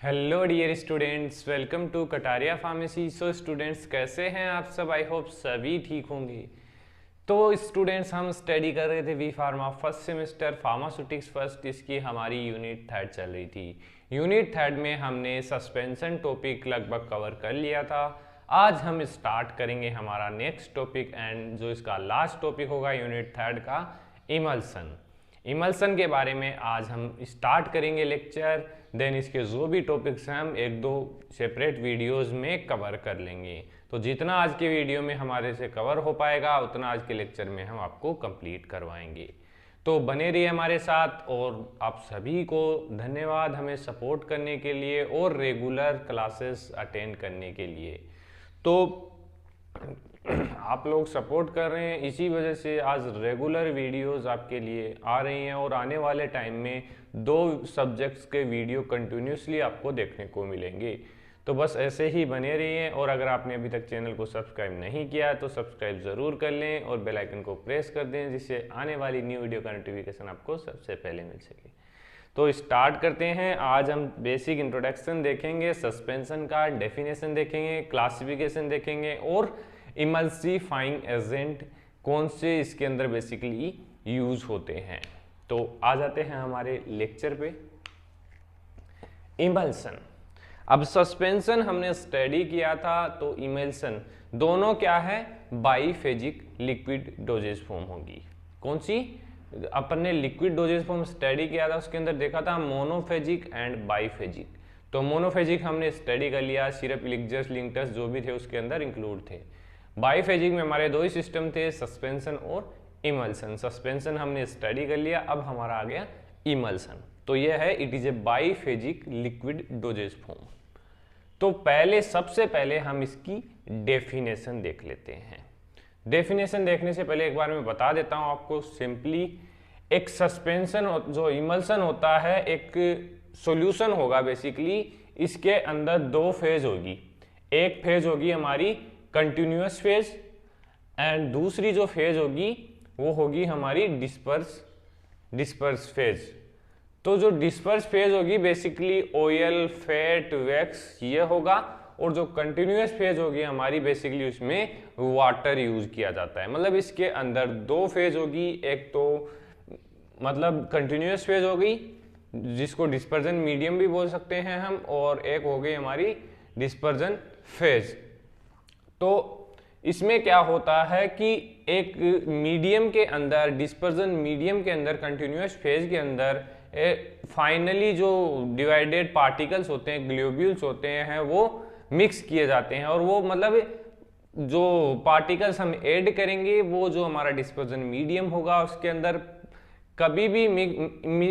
Hello dear students, welcome to Kataria pharmacy. So students, कैसे हैं आप सब? आई होप सभी ठीक होंगे। तो स्टूडेंट्स, हम स्टडी कर रहे थे B pharma first semester pharmaceutics first. इसकी हमारी यूनिट थर्ड चल रही थी। यूनिट थर्ड में हमने सस्पेंशन टॉपिक लगभग कवर कर लिया था। आज हम स्टार्ट करेंगे हमारा नेक्स्ट टॉपिक एंड जो इसका लास्ट टॉपिक होगा यूनिट थर्ड का, इमल्सन। इमल्सन के बारे में आज हम स्टार्ट करेंगे लेक्चर। देन इसके जो भी टॉपिक्स हैं हम एक दो सेपरेट वीडियोस में कवर कर लेंगे। तो जितना आज के वीडियो में हमारे से कवर हो पाएगा उतना आज के लेक्चर में हम आपको कंप्लीट करवाएंगे। तो बने रहिए हमारे साथ। और आप सभी को धन्यवाद हमें सपोर्ट करने के लिए और रेगुलर क्लासेस अटेंड करने के लिए। तो आप लोग सपोर्ट कर रहे हैं, इसी वजह से आज रेगुलर वीडियोस आपके लिए आ रही हैं और आने वाले टाइम में 2 सब्जेक्ट्स के वीडियो कंटिन्यूसली आपको देखने को मिलेंगे। तो बस ऐसे ही बने रहिए। और अगर आपने अभी तक चैनल को सब्सक्राइब नहीं किया है तो सब्सक्राइब ज़रूर कर लें और बेल आइकन को प्रेस कर दें, जिससे आने वाली न्यू वीडियो का नोटिफिकेशन आपको सबसे पहले मिल सके। तो स्टार्ट करते हैं। आज हम बेसिक इंट्रोडक्शन देखेंगे, सस्पेंशन का डेफिनेशन देखेंगे, क्लासिफिकेशन देखेंगे और इमल्सिफाइंग एजेंट कौन से इसके अंदर बेसिकली यूज होते हैं। तो आ जाते हैं हमारे लेक्चर पे। इमल्सन, अब सस्पेंशन हमने स्टडी किया था, तो इमल्सन दोनों क्या है, बाईफेजिक लिक्विड डोजेज फॉर्म होगी। कौन सी? अपन ने लिक्विड डोजेज फॉर्म स्टडी किया था, उसके अंदर देखा था मोनोफेजिक एंड बाईफेजिक। तो मोनोफेजिक हमने स्टडी कर लिया, सिरप, इलिक्जर्स, लिंक्टस जो भी थे उसके अंदर इंक्लूड थे। बाईफेजिक में हमारे 2 ही सिस्टम थे, सस्पेंशन और इमल्सन। सस्पेंशन हमने स्टडी कर लिया, अब हमारा आ गया इमल्सन। तो यह है, it is a biphasic liquid doses form. तो सबसे पहले हम इसकी डेफिनेशन देख लेते हैं। डेफिनेशन देखने से पहले एक बार मैं बता देता हूं आपको सिंपली। एक सस्पेंशन जो इमल्सन होता है, एक सॉल्यूशन होगा बेसिकली। इसके अंदर 2 फेज होगी। एक फेज होगी हमारी कंटिन्यूअस फेज एंड दूसरी जो फेज होगी वो होगी हमारी डिस्पर्स फेज। तो जो डिस्पर्स फेज होगी बेसिकली ऑयल, फैट, वैक्स ये होगा, और जो कंटिन्यूअस फेज होगी हमारी बेसिकली उसमें वाटर यूज किया जाता है। मतलब इसके अंदर 2 फेज होगी। एक तो मतलब कंटिन्यूअस फेज होगी जिसको डिस्पर्जन मीडियम भी बोल सकते हैं हम, और एक हो गई हमारी डिस्पर्जन फेज। तो इसमें क्या होता है कि एक मीडियम के अंदर, डिस्पर्जन मीडियम के अंदर, कंटिन्यूअस फेज के अंदर फाइनली जो डिवाइडेड पार्टिकल्स होते हैं, ग्लोब्यूल्स होते हैं, वो मिक्स किए जाते हैं। और वो मतलब जो पार्टिकल्स हम ऐड करेंगे वो जो हमारा डिस्पर्जन मीडियम होगा उसके अंदर कभी भी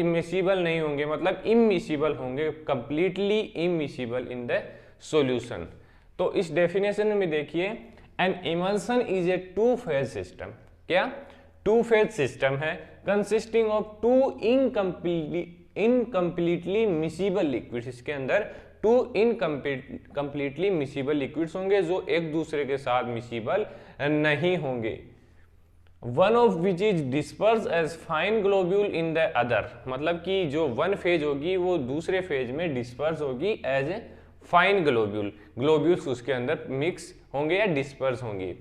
मिसिबल नहीं होंगे, मतलब इमिसिबल होंगे, completely immiscible in the solution. तो इस डेफिनेशन में देखिए, an emulsion is a 2 phase system. क्या? 2 फेज सिस्टम है, consisting of 2 incompletely miscible liquids. इसके अंदर 2 इनकम्प्लीटली मिसिबल लिक्विड्स होंगे जो एक दूसरे के साथ मिसिबल नहीं होंगे। One of which is disperse as fine globule in the other. मतलब कि जो वन फेज होगी वो दूसरे फेज में डिस्पर्स होगी एज ए फाइन ग्लोब्यूल्स उसके अंदर मिक्स होंगे या डिस्पर्स होंगे।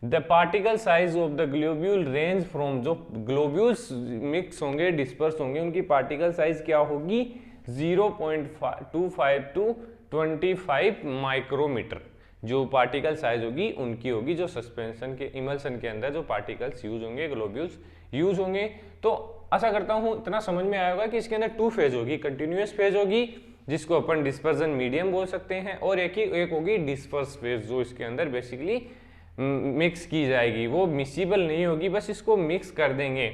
The particle size of the globule range from, जो ग्लोब्यूल्स मिक्स होंगे, डिस्पर्स होंगे, उनकी पार्टिकल साइज क्या होगी, 0.25 टू 25 माइक्रोमीटर जो पार्टिकल साइज होगी उनकी होगी, जो सस्पेंशन के इमल्सन के अंदर जो पार्टिकल्स यूज होंगे, ग्लोब्यूल्स यूज होंगे। तो आशा करता हूं इतना समझ में आया होगा कि इसके अंदर 2 फेज होगी, कंटिन्यूअस फेज होगी जिसको अपन डिस्पर्जन मीडियम बोल सकते हैं, और एक होगी डिस्पर्स फेज जो इसके अंदर बेसिकली मिक्स की जाएगी। वो मिसिबल नहीं होगी, बस इसको मिक्स कर देंगे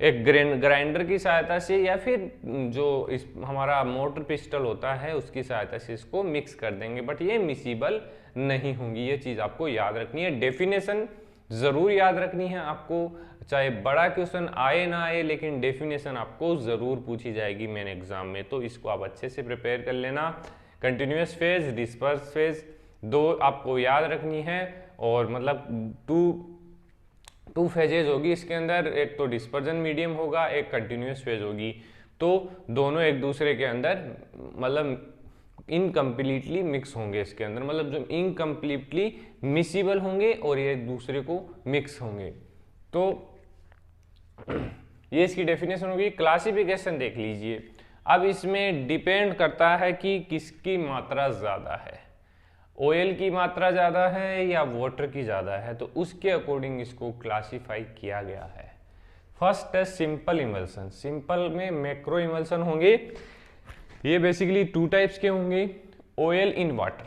एक ग्राइंडर की सहायता से, या फिर जो हमारा मोटर पिस्टल होता है उसकी सहायता से इसको मिक्स कर देंगे, बट ये मिसिबल नहीं होंगी। ये चीज़ आपको याद रखनी है। डेफिनेशन ज़रूर याद रखनी है आपको, चाहे बड़ा क्वेश्चन आए ना आए, लेकिन डेफिनेशन आपको ज़रूर पूछी जाएगी मेन एग्जाम में। तो इसको आप अच्छे से प्रिपेयर कर लेना। कंटिन्यूअस फेज, डिस्पर्स फेज 2 आपको याद रखनी है। और मतलब 2 फेजेज होगी इसके अंदर, एक तो डिस्पर्जन मीडियम होगा, एक कंटिन्यूअस फेज होगी। तो दोनों एक दूसरे के अंदर मतलब इनकम्प्लीटली मिक्स होंगे इसके अंदर, मतलब जो इनकम्प्लीटली मिसिबल होंगे और ये एक दूसरे को मिक्स होंगे। तो ये इसकी डेफिनेशन होगी। क्लासिफिकेशन देख लीजिए। अब इसमें डिपेंड करता है कि किसकी मात्रा ज़्यादा है, ऑयल की मात्रा ज़्यादा है या वाटर की ज़्यादा है, तो उसके अकॉर्डिंग इसको क्लासीफाई किया गया है। फर्स्ट है सिंपल इमल्सन। सिंपल में मैक्रो इमल्सन होंगे, ये बेसिकली 2 टाइप्स के होंगे। Oil in water.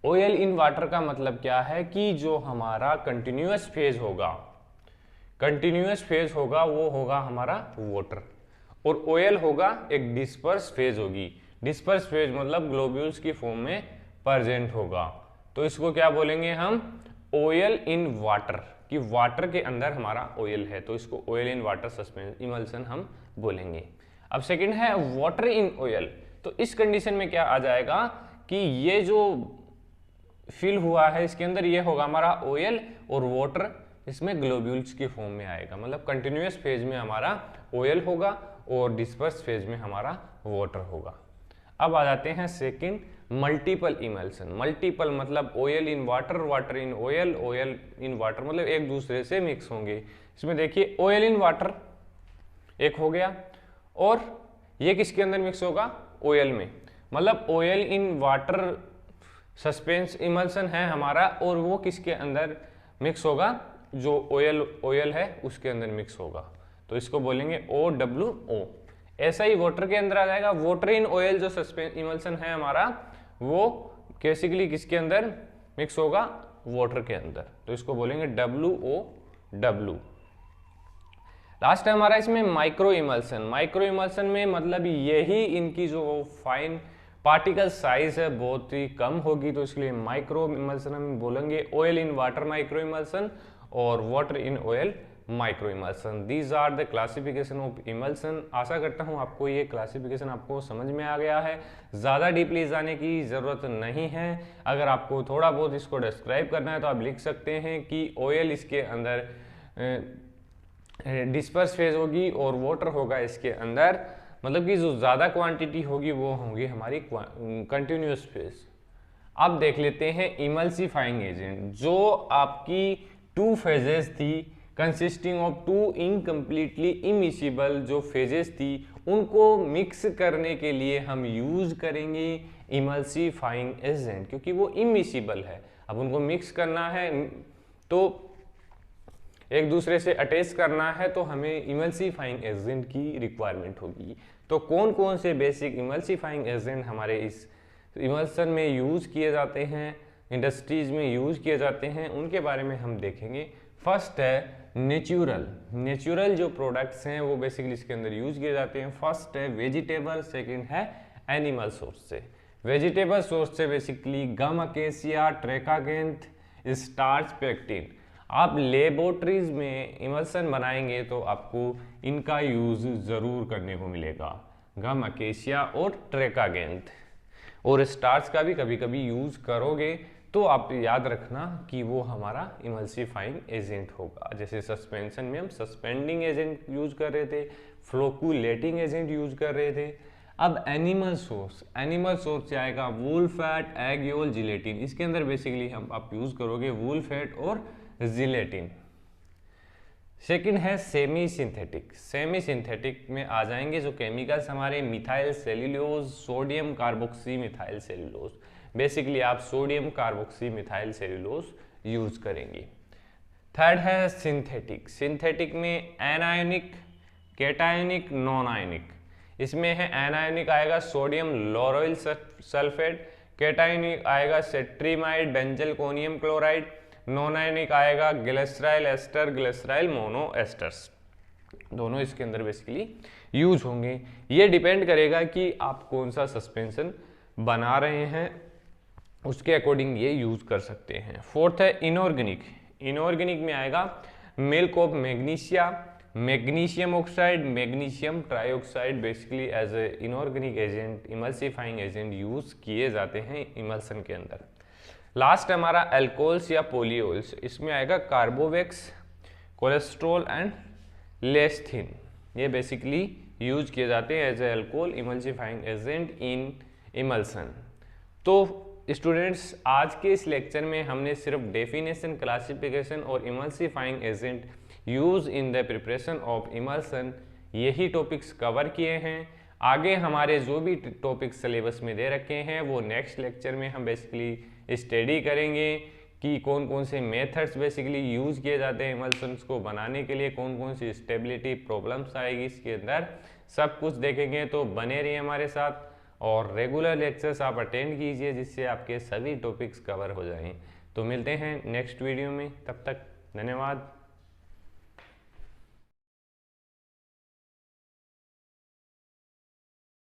Oil in water का मतलब क्या है कि जो हमारा कंटिन्यूअस फेज होगा, वो होगा हमारा वाटर, और ऑयल होगा एक डिस्पर्स फेज होगी। डिस्पर्स फेज मतलब ग्लोब्यूल्स की फॉर्म में प्रेजेंट होगा। तो इसको क्या बोलेंगे हम, ऑयल इन वाटर, कि वाटर के अंदर हमारा ऑयल है, तो इसको oil in water suspension emulsion हम बोलेंगे। अब सेकंड है वाटर इन ऑयल। तो इस कंडीशन में क्या आ जाएगा कि ये जो फिल हुआ है इसके अंदर ये होगा हमारा ऑयल, और वाटर इसमें ग्लोब्यूल्स की फॉर्म में आएगा, मतलब कंटिन्यूअस फेज में हमारा ऑयल होगा और डिस्पर्स फेज में हमारा वाटर होगा। अब आ जाते हैं सेकंड, मल्टीपल इमल्सन। मल्टीपल मतलब oil in water, water in oil, oil in water, मतलब एक दूसरे से मिक्स होंगे। इसमें देखिए ऑयल इन वाटर एक हो गया, और ये किसके अंदर मिक्स होगा, ऑयल में, मतलब oil in water suspense emulsion है हमारा, और वो किसके अंदर मिक्स होगा, जो ऑयल है उसके अंदर मिक्स होगा, तो इसको बोलेंगे OWO। ऐसा ही वाटर के अंदर आ जाएगा। वाटर इन ऑयल जो सस्पेंस इमल्सन है हमारा, वो बेसिकली किसके अंदर मिक्स होगा, वाटर के अंदर, तो इसको बोलेंगे WOW। लास्ट है हमारा इसमें माइक्रो इमल्सन। माइक्रो इमल्सन में मतलब यही इनकी जो फाइन पार्टिकल साइज है बहुत ही कम होगी, तो इसके लिए माइक्रो इमल्सन हम बोलेंगे। Oil in water micro emulsion और water in oil micro emulsion. These are the classification of emulsion. आशा करता हूँ आपको ये क्लासिफिकेशन आपको समझ में आ गया है, ज़्यादा डीपली जाने की ज़रूरत नहीं है। अगर आपको थोड़ा बहुत इसको डिस्क्राइब करना है तो आप लिख सकते हैं कि ऑयल इसके अंदर डिस्पर्स फेज होगी और वाटर होगा इसके अंदर, मतलब कि जो ज़्यादा क्वांटिटी होगी वो होगी हमारी कंटिन्यूस फेज। अब देख लेते हैं इमल्सिफाइंग एजेंट। जो आपकी 2 फेजेस थी कंसिस्टिंग ऑफ 2 इनकम्प्लीटली इमिसिबल जो फेजेस थी, उनको मिक्स करने के लिए हम यूज करेंगे इमल्सिफाइंग एजेंट, क्योंकि वो इमिसिबल है। अब उनको मिक्स करना है तो एक दूसरे से अटैच करना है, तो हमें इमल्सिफाइंग एजेंट की रिक्वायरमेंट होगी। तो कौन कौन से बेसिक इमल्सिफाइंग एजेंट हमारे इस इमल्सन में यूज किए जाते हैं, इंडस्ट्रीज में यूज किए जाते हैं, उनके बारे में हम देखेंगे। फर्स्ट है नेचुरल जो प्रोडक्ट्स हैं वो बेसिकली इसके अंदर यूज किए जाते हैं। फर्स्ट है वेजिटेबल, सेकंड है एनिमल सोर्स से। वेजिटेबल सोर्स से बेसिकली गम अकेसिया, ट्रेकागेंथ, स्टार्च, पेक्टिन। आप लेबोरेटरीज में इमल्सन बनाएंगे तो आपको इनका यूज जरूर करने को मिलेगा, गम अकेसिया और ट्रेकागेंथ, और स्टार्च का भी कभी कभी यूज करोगे तो आप याद रखना कि वो हमारा इमल्सिफाइंग एजेंट होगा। जैसे सस्पेंशन में हम सस्पेंडिंग एजेंट यूज कर रहे थे, फ्लोकुलेटिंग एजेंट यूज कर रहे थे। अब एनिमल सोर्स से आएगा wool fat, egg yolk, gelatin. इसके अंदर बेसिकली आप यूज करोगे वूल फैट और जिलेटिन। सेकंड है सेमी सिंथेटिक में आ जाएंगे जो केमिकल्स हमारे methyl cellulose, sodium carboxy methyl cellulose. Basically आप sodium carboxy methyl cellulose use करेंगे। थर्ड है सिंथेटिक में एनायोनिक, कैटायोनिक, नॉन आयोनिक। इसमें है एनायोनिक आएगा सोडियम लोरोइल सल्फेट, कैटायोनिक आएगा cetrimide, benzalkonium chloride, non ionic आएगा glyceryl ester, glyceryl mono asters. दोनों इसके अंदर बेसिकली यूज होंगे। ये डिपेंड करेगा कि आप कौन सा सस्पेंशन बना रहे हैं, उसके अकॉर्डिंग ये यूज कर सकते हैं। फोर्थ है इनऑर्गेनिक में आएगा milk of magnesia, magnesium oxide, magnesium trioxide. Basically as a inorganic agent, emulsifying agent use किए जाते हैं इमल्सन के अंदर। लास्ट हमारा अल्कोहल्स या पोलियोल्स। इसमें आएगा कार्बोवेक्स, कोलेस्ट्रॉल एंड लेस्थिन। ये बेसिकली यूज किए जाते हैं as a alcohol emulsifying agent in emulsion. तो स्टूडेंट्स आज के इस लेक्चर में हमने सिर्फ डेफिनेशन, क्लासिफिकेशन और emulsifying agent use in the preparation of emulsion यही टॉपिक्स कवर किए हैं। आगे हमारे जो भी टॉपिक्स सिलेबस में दे रखे हैं वो नेक्स्ट लेक्चर में हम बेसिकली स्टडी करेंगे कि कौन कौन से मेथड्स बेसिकली यूज किए जाते हैं इमल्सन्स को बनाने के लिए, कौन कौन सी स्टेबिलिटी प्रॉब्लम्स आएगी इसके अंदर, सब कुछ देखेंगे। तो बने रहिए हमारे साथ और रेगुलर लेक्चर्स आप अटेंड कीजिए जिससे आपके सभी टॉपिक्स कवर हो जाएं। तो मिलते हैं नेक्स्ट वीडियो में, तब तक धन्यवाद।